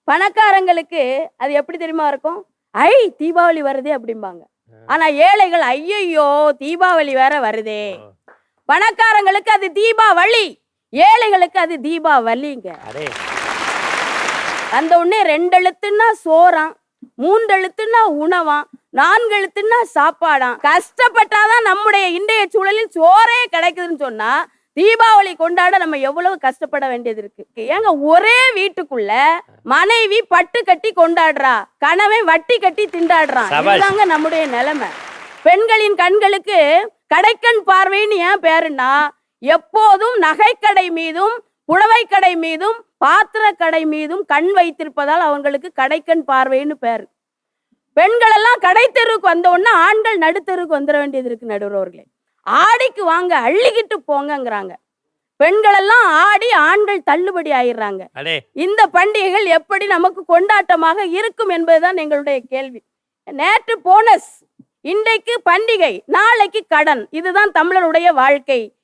பணக்காரங்களுக்கு அது எப்படி தெரியுமா இருக்கும்? ஐ தீபாவளி வருதே அப்படிம்பாங்க. ஆனா ஏழைகள் ஐயையோ தீபாவளி வேற வருதே. பணக்காரங்களுக்கு அது தீபாவளி, ஏழைகளுக்கு அது தீபாவளிங்க. அந்த உடனே 2 எழுத்துன்னா சோறாம், 3 எழுத்துன்னா உணவாம், 4 எழுத்துன்னா சாப்பாடாம். கஷ்டப்பட்டாதான் நம்முடைய இன்றைய சூழலில் சோறே கிடைக்குதுன்னு சொன்னா தீபாவளி கொண்டாட நம்ம எவ்வளவு கஷ்டப்பட வேண்டியது இருக்கு. ஏங்க ஒரே வீட்டுக்குள்ள மனைவி பட்டு கட்டி கொண்டாடுறா, கணவன் வட்டி கட்டி திண்டாடுறான். இதுதாங்க நம்முடைய நிலைமை. பெண்களின் கண்களுக்கு கடைக்கண் பார்வைன்னு ஏன் பேருன்னா, எப்போதும் நகைக்கடை மீதும் புடவைக்கடை மீதும் பாத்திரக்கடை மீதும் கண் வைத்திருப்பதால் அவங்களுக்கு கடைக்கண் பார்வைன்னு பேரு. பெண்கள் எல்லாம் கடை தெருவுக்கு வந்த உடனே ஆண்கள் நடுத்தெருவுக்கு வந்துட வேண்டியது இருக்கு. நடுவர்களே, ஆடிக்கு வாங்க அள்ளிக்கிட்டு போங்கங்கிறாங்க. பெண்கள் எல்லாம் ஆடி, ஆண்கள் தள்ளுபடி ஆயிடுறாங்க. இந்த பண்டிகைகள் எப்படி நமக்கு கொண்டாட்டமாக இருக்கும் என்பதுதான் எங்களுடைய கேள்வி. நேற்று போனஸ், இன்றைக்கு பண்டிகை, நாளைக்கு கடன். இதுதான் தமிழருடைய வாழ்க்கை.